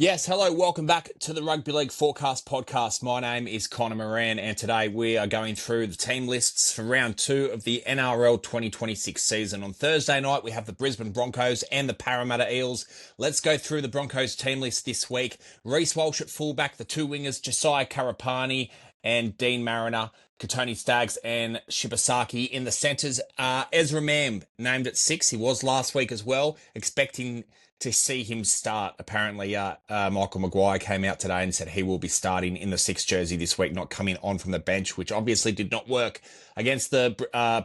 Yes, hello, welcome back to the Rugby League Forecast podcast. My name is Connor Moran, and today we are going through the team lists for round 2 of the NRL 2026 season. On Thursday night, we have the Brisbane Broncos and the Parramatta Eels. Let's go through the Broncos team list this week. Reece Walsh at fullback, the two wingers, Josiah Karapani and Dean Mariner, Katoni Staggs and Shibasaki in the centres. Ezra Mam named at 6. He was last week as well, expecting to see him start. Apparently, Michael Maguire came out today and said he will be starting in the 6 jersey this week, not coming on from the bench, which obviously did not work against the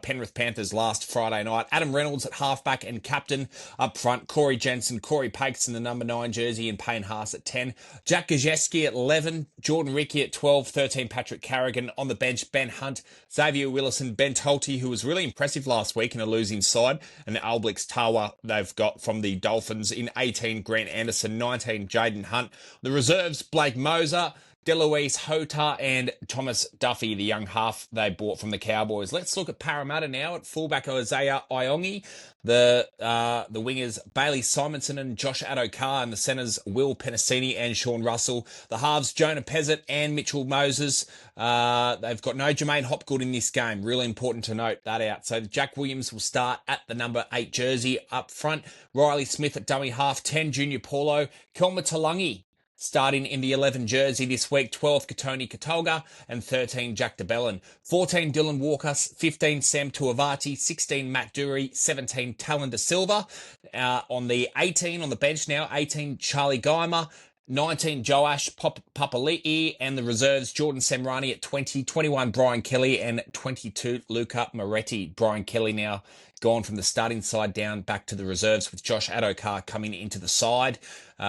Penrith Panthers last Friday night. Adam Reynolds at halfback and captain up front. Corey Jensen, Corey Pakes in the number 9 jersey, and Payne Haas at 10. Jack Gajewski at 11. Jordan Ricky at 12. 13, Patrick Carrigan. On the bench, Ben Hunt, Xavier Willison, Ben Tolte, who was really impressive last week in a losing side, and Alblix Tawa they've got from the Dolphins in 18, Grant Anderson, 19, Jaden Hunt. The reserves, Blake Moser, Deloise Hota and Thomas Duffy, the young half they bought from the Cowboys. Let's look at Parramatta now at fullback Isaiah Iongi, the wingers Bailey Simonson and Josh Adokar, and the centres Will Penasini and Sean Russell. The halves Jonah Pezzett and Mitchell Moses. They've got no Jermaine Hopgood in this game. Really important to note that out. So Jack Williams will start at the number 8 jersey up front. Riley Smith at dummy half. 10, Junior Paulo. Kelma Talangi starting in the 11 jersey this week. 12, Katoni Katolga, and 13, Jack DeBellin. 14, Dylan Walker. 15, Sam Tuavati. 16, Matt Dury. 17, Talon De Silva. On the 18, on the bench now, 18, Charlie Geimer. 19, Joash Papali'i, and the reserves, Jordan Semrani at 20, 21, Brian Kelly, and 22, Luca Moretti. Brian Kelly now gone from the starting side down back to the reserves, with Josh Adokar coming into the side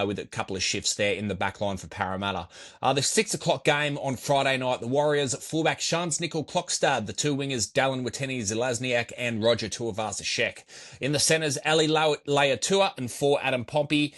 with a couple of shifts there in the back line for Parramatta. The 6 o'clock game on Friday night, the Warriors at fullback, Shans Nickel Klokstad, the two wingers, Dallin Wateni Zelazniak and Roger Tuivasa-Sheck. In the centres, Ali Leatua and 4, Adam Pompey.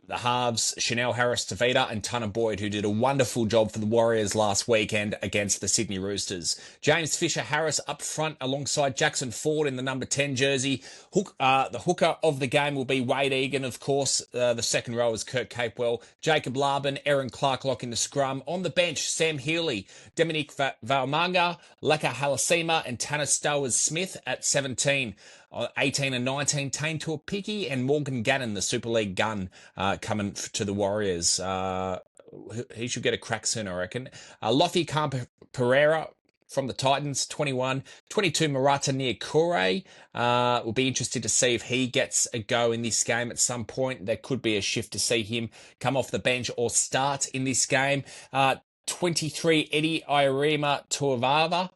The halves, Chanel Harris-Tavita and Tanner Boyd, who did a wonderful job for the Warriors last weekend against the Sydney Roosters. James Fisher-Harris up front alongside Jackson Ford in the number 10 jersey. The hooker of the game will be Wade Egan, of course. The second row is Kurt Capewell, Jacob Laban, Aaron Clarklock in the scrum. On the bench, Sam Healy, Dominic Vaumanga, Leka Halasima and Tanner Stowers-Smith at 17. 18 and 19, Tane Tuapiki and Morgan Gannon, the Super League gun, coming to the Warriors. He should get a crack soon, I reckon. Lofi Khan Pereira from the Titans, 21. 22, Marata Niakure. We'll be interested to see if he gets a go in this game at some point. There could be a shift to see him come off the bench or start in this game. 23, Eddie Iarima Tuavava.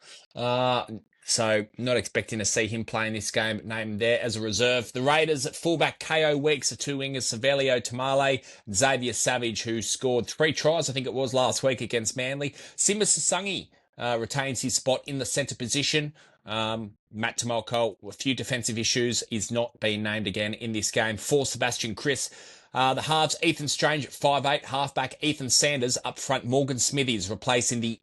So not expecting to see him playing this game, named there as a reserve. The Raiders at fullback, KO Weeks, the two wingers, Savelio Tamale, Xavier Savage, who scored 3 tries, I think it was last week against Manly. Simba Sasangi retains his spot in the centre position. Matt Tomoko, a few defensive issues, is not being named again in this game. For Sebastian Chris. The halves, Ethan Strange at 5'8", halfback Ethan Sanders up front, Morgan Smithies replacing the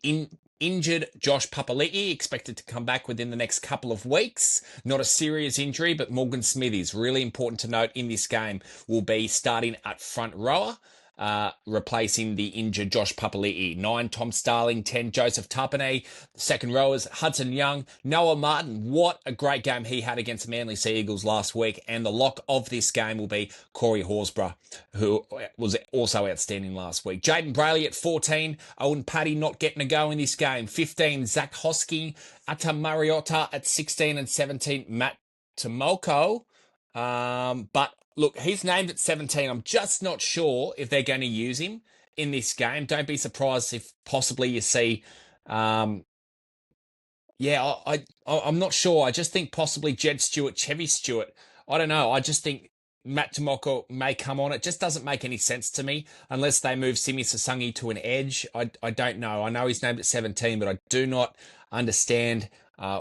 injured Josh Papali'i, expected to come back within the next couple of weeks. Not a serious injury, but Morgan Smithies, really important to note in this game, will be starting at front rower, replacing the injured Josh Papali'i. 9, Tom Starling. 10, Joseph Tapane. Second rowers, Hudson Young, Noah Martin. What a great game he had against the Manly Sea Eagles last week. And the lock of this game will be Corey Horsburgh, who was also outstanding last week. Jaden Brayley at 14. Owen Paddy not getting a go in this game. 15, Zach Hosking. Ata Mariota at 16 and 17. Matt Tomoko. But look, he's named at 17. I'm just not sure if they're going to use him in this game. Don't be surprised if possibly you see, I'm not sure. I just think possibly Jed Stewart, Chevy Stewart. I don't know. I just think Matt Tomoko may come on. It just doesn't make any sense to me unless they move Simi Sasangi to an edge. I don't know. I know he's named at 17, but I do not understand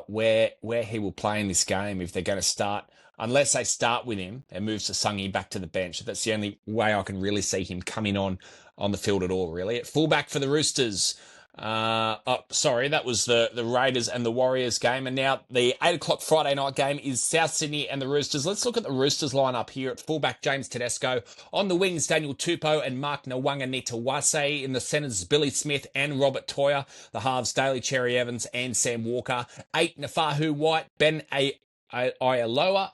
where he will play in this game if they're going to start. Unless they start with him and move Sasangi back to the bench. That's the only way I can really see him coming on the field at all, really. At fullback for the Roosters, Sorry, that was the Raiders and the Warriors game. And now the 8 o'clock Friday night game is South Sydney and the Roosters. Let's look at the Roosters lineup here at fullback James Tedesco. On the wings, Daniel Tupou and Mark Nawanga-Nitawase. In the centres, Billy Smith and Robert Toyer. The halves, Daly Cherry Evans and Sam Walker. 8, Nafahu White, Ben Aialoa.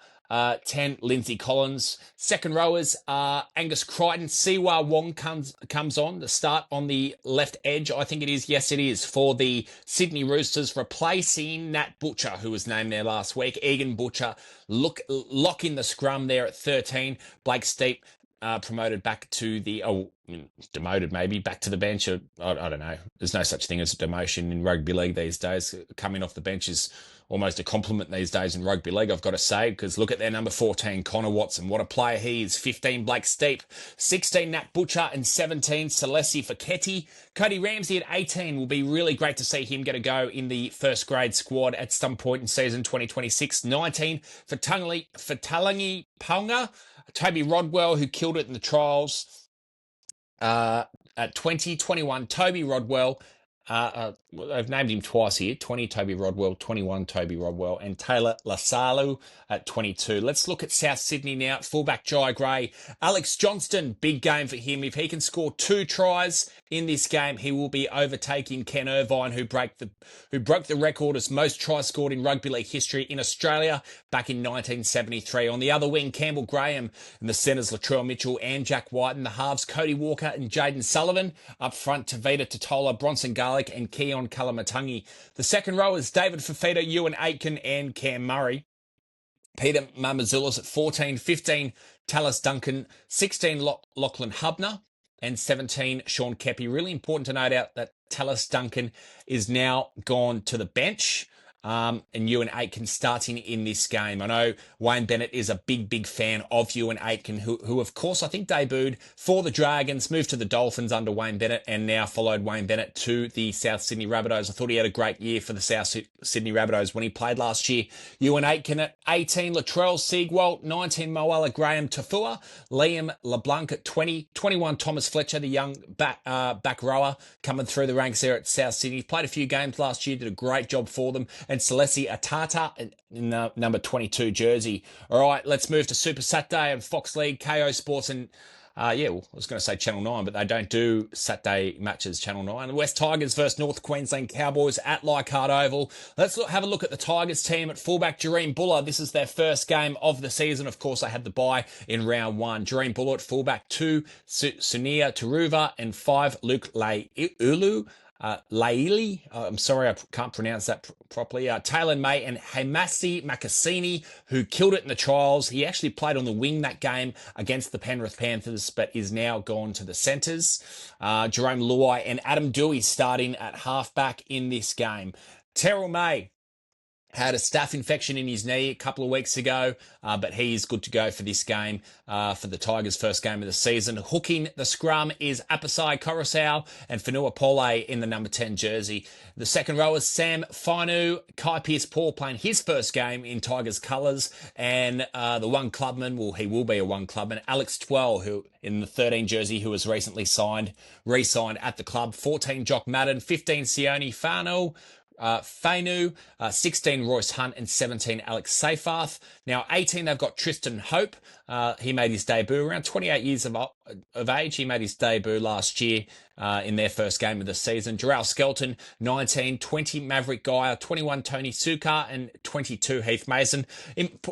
10, Lindsay Collins. Second rowers are Angus Crichton. Siwa Wong comes on to start on the left edge. I think it is. Yes, it is. For the Sydney Roosters, replacing Nat Butcher, who was named there last week. Egan Butcher lock in the scrum there at 13. Blake Steep promoted back to the... demoted maybe, back to the bench. I don't know. There's no such thing as a demotion in rugby league these days. Coming off the bench is almost a compliment these days in rugby league, I've got to say, because look at their number 14, Connor Watson. What a player he is. 15, Blake Steep. 16, Nat Butcher. And 17, Celesi Feketi. Cody Ramsey at 18 will be really great to see him get a go in the first grade squad at some point in season 2026. 19, Fatalangi Paunga. Toby Rodwell, who killed it in the trials. At 20, 21, Toby Rodwell. I've named him twice here. 20, Toby Rodwell. 21, Toby Rodwell. And Taylor Lasalu at 22. Let's look at South Sydney now. Fullback Jai Gray. Alex Johnston, big game for him. If he can score 2 tries in this game, he will be overtaking Ken Irvine, who broke the record as most tries scored in rugby league history in Australia back in 1973. On the other wing, Campbell Graham. In the centres, Latrell Mitchell and Jack White. In the halves, Cody Walker and Jaden Sullivan. Up front, Tavita Totola, Bronson Garlic and Keon Kalamatangi. The second row is David Fafita, Ewan Aitken and Cam Murray. Peter Mamazulis at 14, 15, Tallis Duncan, 16, Lachlan Hubner, and 17, Sean Kepi. Really important to note out that Tallis Duncan is now gone to the bench. And Ewan Aitken starting in this game. I know Wayne Bennett is a big fan of Ewan Aitken, who of course I think debuted for the Dragons, moved to the Dolphins under Wayne Bennett, and now followed Wayne Bennett to the South Sydney Rabbitohs. I thought he had a great year for the South Sydney Rabbitohs when he played last year. Ewan Aitken at 18, Latrell Siegwalt, 19, Moala Graham Tafua, Liam LeBlanc at 20, 21, Thomas Fletcher, the young back rower coming through the ranks there at South Sydney. He played a few games last year, did a great job for them. And Celesi Atata in the number 22 jersey. All right, let's move to Super Saturday and Fox League, KO Sports, and I was going to say Channel 9, but they don't do Saturday matches, Channel 9. The West Tigers versus North Queensland Cowboys at Leichhardt Oval. Let's have a look at the Tigers team at fullback, Jareen Buller. This is their first game of the season. Of course, they had the bye in round 1. Jareen Buller at fullback, 2, Sunia Taruva, and 5, Luke Ulu. Laili, I'm sorry, I can't pronounce that properly. Taylor May and Hamasi Makasini, who killed it in the trials. He actually played on the wing that game against the Penrith Panthers, but is now gone to the centres. Jerome Luai and Adam Dewey starting at halfback in this game. Terrell May had a staph infection in his knee a couple of weeks ago, but he is good to go for this game, for the Tigers' first game of the season. Hooking the scrum is Apasai Coruscant and Fanua Pole in the number 10 jersey. The second row is Sam Fainu, Kai Pearce-Paul playing his first game in Tigers colours, and the one clubman, well, he will be a one clubman, Alex Twell, who in the 13 jersey, who was recently re-signed at the club. 14, Jock Madden, 15, Sione Fainu, 16, Royce Hunt, and 17, Alex Seyfarth. Now, 18, they've got Tristan Hope. He made his debut around 28 years of age. He made his debut last year in their first game of the season. Jarrell Skelton, 19, 20, Maverick Geyer, 21, Tony Sukar, and 22, Heath Mason.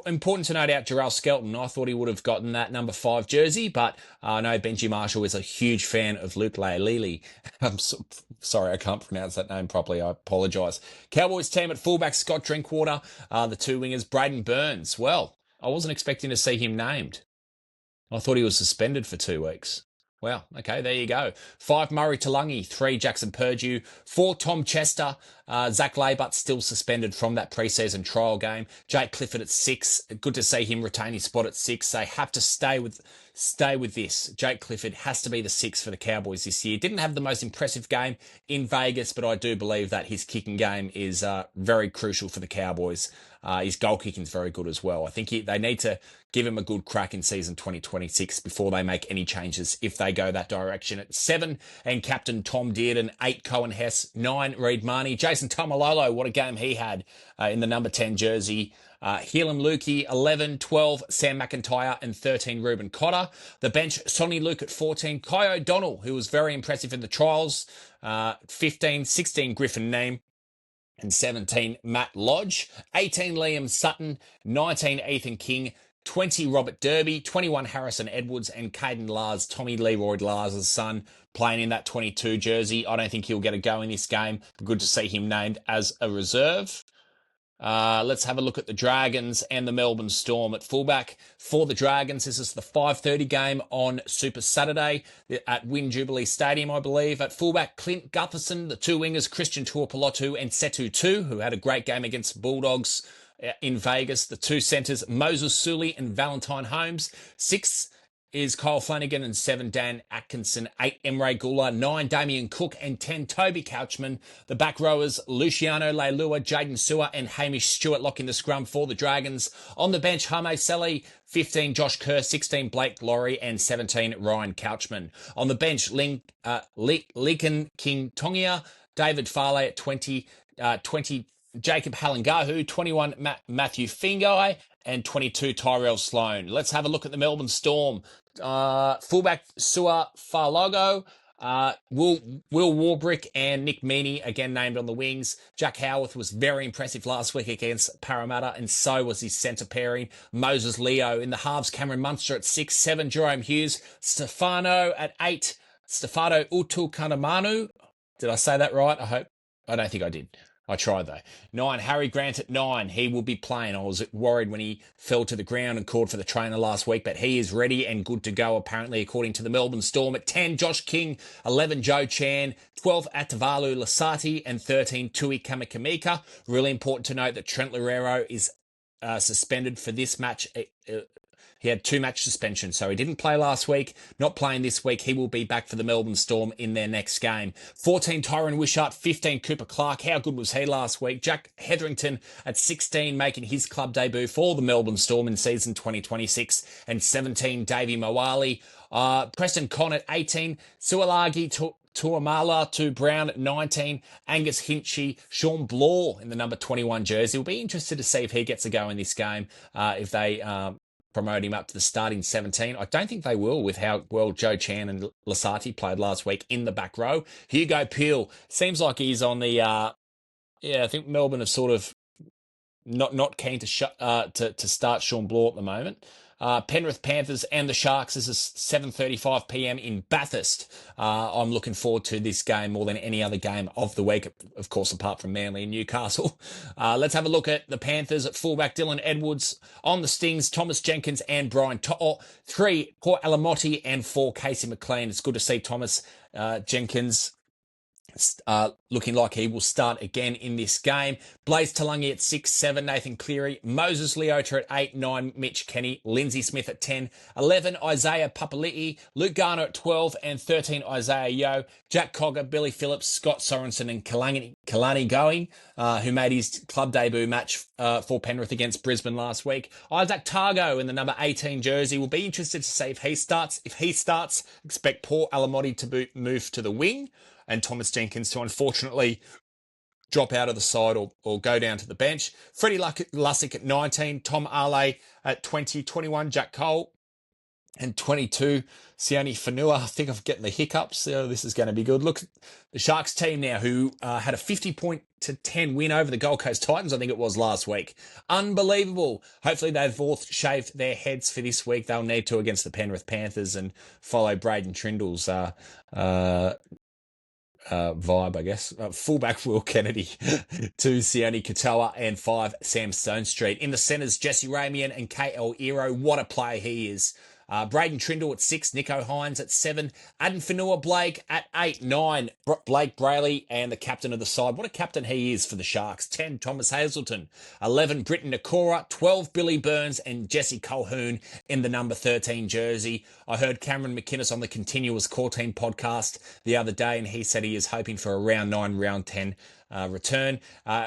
Important to note out Jarrell Skelton. I thought he would have gotten that number 5 jersey, but I know Benji Marshall is a huge fan of Luke Lailili. I'm sorry, I can't pronounce that name properly. I apologise. Cowboys team at fullback, Scott Drinkwater. The 2 wingers, Braden Burns. Well, I wasn't expecting to see him named. I thought he was suspended for 2 weeks. Well, okay, there you go. 5, Murray Talangi. 3, Jackson Purdue. 4, Tom Chester. Zach Laybutt still suspended from that preseason trial game. Jake Clifford at 6. Good to see him retain his spot at 6. They have to stay with this. Jake Clifford has to be the 6 for the Cowboys this year. Didn't have the most impressive game in Vegas, but I do believe that his kicking game is very crucial for the Cowboys. His goal kicking is very good as well. I think they need to give him a good crack in season 2026 before they make any changes if they go that direction. At 7, and captain Tom Dearden. 8, Cohen Hess. 9, Reed Marnie. Jason Tamalolo, what a game he had in the number 10 jersey. Helam Lukey, 11, 12, Sam McIntyre, and 13, Ruben Cotter. The bench, Sonny Luke at 14, Kai O'Donnell, who was very impressive in the trials. 15, 16, Griffin Neame, and 17, Matt Lodge. 18, Liam Sutton. 19, Ethan King. 20, Robert Derby. 21, Harrison Edwards. And Caden Lars, Tommy Leroy Lars' son, playing in that 22 jersey. I don't think he'll get a go in this game. Good to see him named as a reserve. Let's have a look at the Dragons and the Melbourne Storm. At fullback for the Dragons, this is the 5:30 game on Super Saturday at Win Jubilee Stadium, I believe. At fullback, Clint Gutherson. The 2 wingers, Christian Tuipulotu and Setu Tu, who had a great game against Bulldogs in Vegas. The 2 centres, Moses Sully and Valentine Holmes. 6 is Kyle Flanagan, and 7, Dan Atkinson. 8, Emre Gula. 9, Damien Cook, and 10, Toby Couchman. The back rowers, Luciano Leilua, Jaden Sewer, and Hamish Stewart locking the scrum for the Dragons. On the bench, Hame Sele. 15, Josh Kerr. 16, Blake Laurie, and 17, Ryan Couchman. On the bench, Lincoln King Tongia, David Farley at 20, 20, Jacob Halangahu, 21, Matthew Fingai, and 22, Tyrell Sloan. Let's have a look at the Melbourne Storm. Fullback, Sua Farlogo. Will Warbrick and Nick Meaney, again named on the wings. Jack Howarth was very impressive last week against Parramatta, and so was his centre pairing, Moses Leo. In the halves, Cameron Munster at 6, 7, Jerome Hughes. Stefano at 8, Stefano Utukanamanu. Did I say that right? I don't think I did. I tried though. 9, Harry Grant at 9. He will be playing. I was worried when he fell to the ground and called for the trainer last week, but he is ready and good to go, apparently, according to the Melbourne Storm. At 10, Josh King. 11, Joe Chan. 12, Atavalu Lasati. And 13, Tui Kamakamika. Really important to note that Trent Lerero is suspended for this match. He had 2-match suspension, so he didn't play last week, not playing this week. He will be back for the Melbourne Storm in their next game. 14, Tyron Wishart. 15, Cooper Clark. How good was he last week? Jack Hetherington at 16, making his club debut for the Melbourne Storm in season 2026. And 17, Davey Mawali. Preston Conn at 18, Sualagi Tuamala to Brown at 19, Angus Hinchy, Sean Blaw in the number 21 jersey. We'll be interested to see if he gets a go in this game, if they promote him up to the starting 17. I don't think they will, with how well Joe Chan and Lasati played last week in the back row. Hugo Peel seems like he's on the I think Melbourne have sort of not keen to start Sean Blaw at the moment. Penrith Panthers and the Sharks. This is 7:35 p.m. in Bathurst. I'm looking forward to this game more than any other game of the week, of course, apart from Manly and Newcastle. Let's have a look at the Panthers. At fullback, Dylan Edwards. On the Stings, Thomas Jenkins and Brian To'o. 3, Port Alamotti, and 4, Casey McLean. It's good to see Thomas Jenkins looking like he will start again in this game. Blaze Talangi at 6, 7, Nathan Cleary. Moses Leota at 8, 9, Mitch Kenny. Lindsay Smith at 10, 11, Isaiah Papali'i. Luke Garner at 12, and 13, Isaiah Yeo. Jack Cogger, Billy Phillips, Scott Sorensen, and Kalani Going, who made his club debut match for Penrith against Brisbane last week. Isaac Targo in the number 18 jersey. We'll be interested to see if he starts. If he starts, expect Paul Alamotti to move to the wing, and Thomas Jenkins to unfortunately drop out of the side or go down to the bench. Freddie Lussick at 19, Tom Ale at 20, 21, Jack Cole, and 22, Sione Fanua. I think I'm getting the hiccups. This is going to be good. Look, the Sharks team now, who had a 50-10 win over the Gold Coast Titans, I think it was last week. Unbelievable. Hopefully they've all shaved their heads for this week. They'll need to against the Penrith Panthers and follow Braden Trindle's vibe, I guess. Fullback, Will Kennedy. 2, Sione Katoa, and 5, Sam Stonestreet. In the centres, Jesse Ramian and KL Ero. What a player he is. Braden Trindle at 6, Nico Hines at 7, Aden Fanua-Blake at 8, 9, Blake Brayley, and the captain of the side. What a captain he is for the Sharks. 10, Thomas Hazelton. 11, Britton Nakora. 12, Billy Burns and Jesse Colquhoun in the number 13 jersey. I heard Cameron McInnes on the Continuous Core Team podcast the other day, and he said he is hoping for a round 9, round 10 return.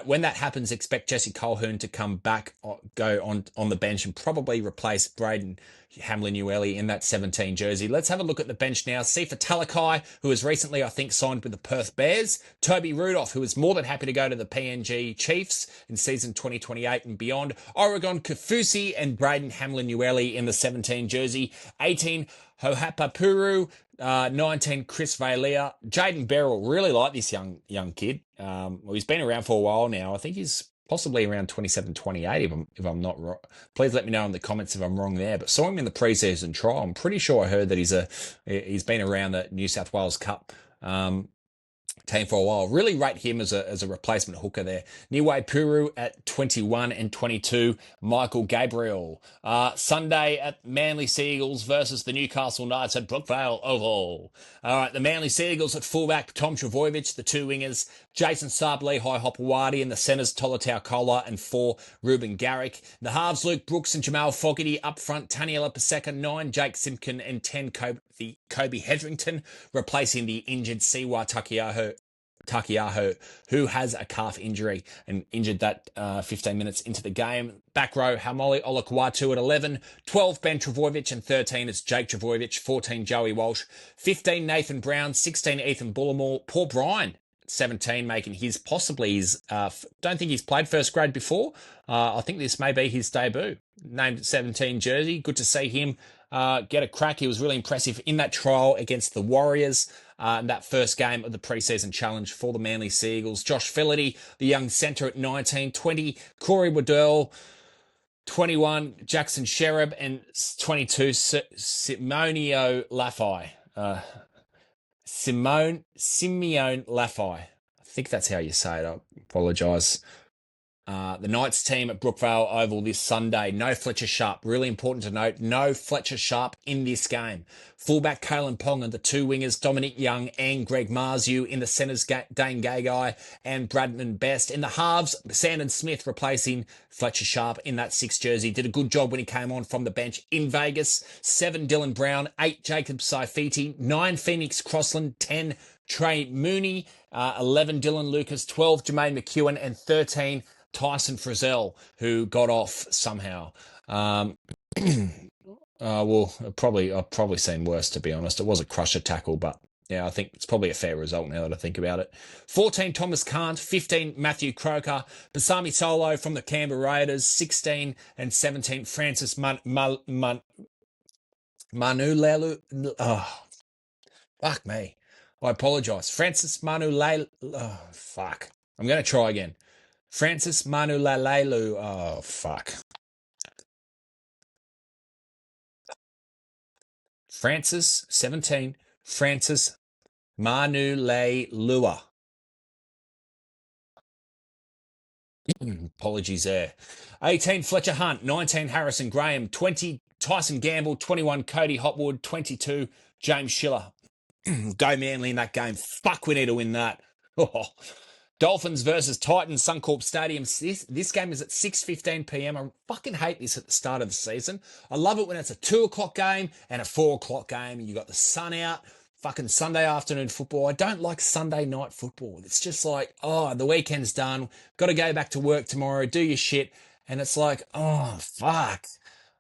When that happens, expect Jesse Colquhoun to come back, go on the bench and probably replace Braden Hamlin-Uele in that 17 jersey. Let's have a look at the bench now. Sifa Talakai, who has recently, I think, signed with the Perth Bears. Toby Rudolph, who is more than happy to go to the PNG Chiefs in season 2028 and beyond. Oregon Kafusi and Braden Hamlin-Uele in the 17 jersey. 18, Hohapapuru. 19, Chris Vailea. Jaden Beryl, really like this young kid. Well, he's been around for a while now. I think he's possibly around 27, 28, if I'm not wrong. Please let me know in the comments if I'm wrong there. But saw him in the preseason trial. I'm pretty sure I heard that he's been around the New South Wales Cup team for a while. Really rate him as a replacement hooker there. Niue Puru at 21 and 22. Michael Gabriel. Sunday at Manly Seagulls versus the Newcastle Knights at Brookvale Oval. All right, the Manly Seagulls at fullback, Tom Trbojevic, the two wingers, Jason Saab, Lehigh Hopewadi, and the centres, Tolatau Kola and 4, Ruben Garrick. The halves, Luke Brooks and Jamal Fogarty. Up front, Taniela Paseka, 9, Jake Simpkin, and 10, Kobe Hedrington, replacing the injured Siwa Takiaho, who has a calf injury and injured that 15 minutes into the game. Back row, Hamoli Olakwatu at 11, 12, Ben Trbojevic, and 13 is Jake Trbojevic, 14, Joey Walsh, 15, Nathan Brown, 16, Ethan Bullimore, Paul Bryan, 17, making don't think he's played first grade before. I think this may be his debut. Named 17 jersey. Good to see him get a crack. He was really impressive in that trial against the Warriors. In that first game of the preseason challenge for the Manly Seagulls. Josh Filaty, the young centre at 19, 20, Corey Waddell, 21, Jackson Sherab, and 22, Simeone Lafai. Simeone Lafai. I think that's how you say it. I apologise. The Knights team at Brookvale Oval this Sunday. No Fletcher Sharp. Really important to note. No Fletcher Sharp in this game. Fullback Kalen Pong and the two wingers Dominic Young and Greg Marzu. In the centres, Dane Gagai and Bradman Best. In the halves, Sandon Smith replacing Fletcher Sharp in that 6 jersey. Did a good job when he came on from the bench in Vegas. 7, Dylan Brown. 8, Jacob Saifiti. 9, Phoenix Crossland. 10, Trey Mooney. 11, Dylan Lucas. 12, Jermaine McEwen. And 13, Tyson Frizzell, who got off somehow. Well, I've probably seen worse, to be honest. It was a crusher tackle, but yeah, I think it's probably a fair result now that I think about it. 14, Thomas Kant. 15, Matthew Croker. Basami Solo from the Canberra Raiders. 16 and 17, Francis Manulelu. Oh, fuck me. I apologise. Francis Manulelu. Oh, fuck. I'm going to try again. Francis Manulelu. Oh, fuck. Francis, 17. Francis Manulelua. Apologies there. 18, Fletcher Hunt. 19, Harrison Graham. 20, Tyson Gamble. 21, Cody Hotwood. 22, James Schiller. Go Manly in that game. Fuck, we need to win that. Oh. Dolphins versus Titans, Suncorp Stadium. This game is at 6:15 p.m. I fucking hate this at the start of the season. I love it when it's a 2 o'clock game and a 4 o'clock game and you got the sun out. Fucking Sunday afternoon football. I don't like Sunday night football. It's just like, oh, the weekend's done. Got to go back to work tomorrow, do your shit. And it's like, oh, fuck.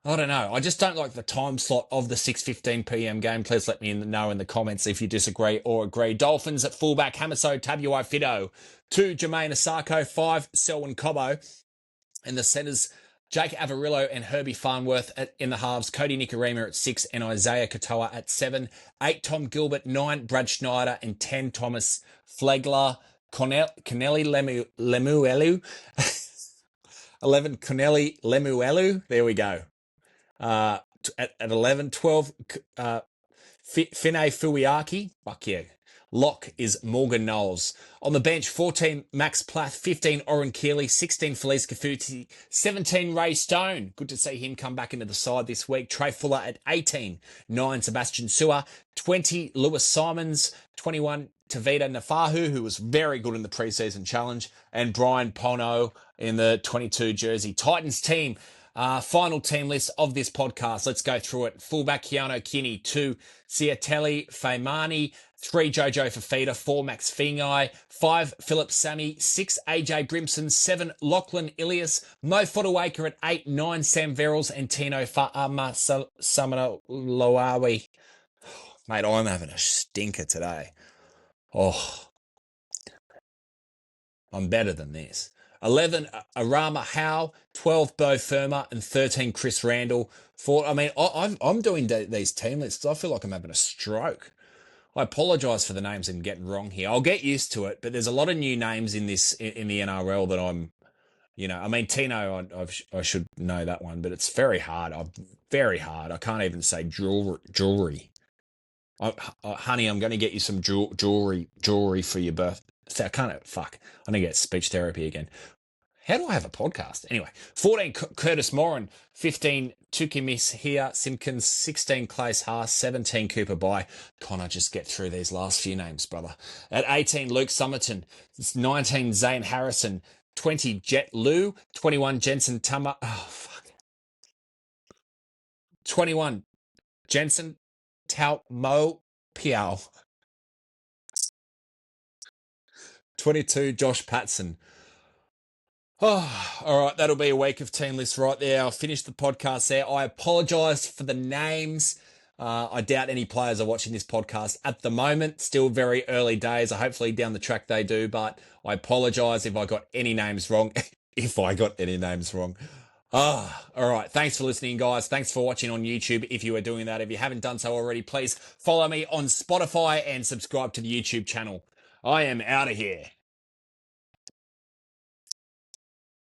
I don't know. I just don't like the time slot of the 6:15 p.m. game. Please let me know in the comments if you disagree or agree. Dolphins at fullback, Hamiso Tabuai Fido. 2, Jermaine Asako. 5, Selwyn Cobbo. And the centres, Jake Avarillo and Herbie Farnworth in the halves. Cody Nikorima at 6 and Isaiah Katoa at 7. 8, Tom Gilbert. 9, Brad Schneider. And 10, Thomas Flegler. Corneli Lemuelu. 11, Corneli Lemuelu. There we go. At 11, 12, Finay Fuiaki. Fuck yeah. Lock is Morgan Knowles. On the bench, 14 Max Plath, 15 Oren Keeley, 16 Felice Kafuti, 17 Ray Stone. Good to see him come back into the side this week. Trey Fuller at 18, 9 Sebastian Sewer, 20 Lewis Simons, 21 Tavita Nafahu, who was very good in the preseason challenge, and Brian Pono in the 22 jersey. Titans team. Final team list of this podcast. Let's go through it. Fullback Keanu Kinney, 2 Ciatelli Faimani, 3 Jojo Fafita, 4 Max Fingai, 5 Philip Sammy, 6 AJ Grimson, 7 Lachlan Ilias, Mo Fodawaker at 8, 9 Sam Verrills, and Tino Fa'ama Samana. Mate, I'm having a stinker today. Oh, I'm better than this. 11, Arama Howe, 12, Bo Firma, and 13, Chris Randall. I'm doing these team lists. I feel like I'm having a stroke. I apologise for the names I'm getting wrong here. I'll get used to it, but there's a lot of new names in the NRL that I'm, Tino, I should know that one, but it's very hard. Very hard. I can't even say jewelry. Honey, I'm going to get you some jewelry for your birthday. So I'm going to get speech therapy again. How do I have a podcast? Anyway, 14, Curtis Moran, 15, Tukimis here, Simpkins, 16, Clace Haas, 17, Cooper By. Connor, just get through these last few names, brother. At 18, Luke Summerton, 19, Zane Harrison, 20, Jet Lou, 21, Jensen Tama. Oh, fuck. 21, Jensen Tau Mo Piao. 22, Josh Patson. Oh, all right, that'll be a week of team lists right there. I'll finish the podcast there. I apologise for the names. I doubt any players are watching this podcast at the moment. Still very early days. Hopefully down the track they do, but I apologise if I got any names wrong. If I got any names wrong. All right. Thanks for listening, guys. Thanks for watching on YouTube. If you are doing that, if you haven't done so already, please follow me on Spotify and subscribe to the YouTube channel. I am out of here.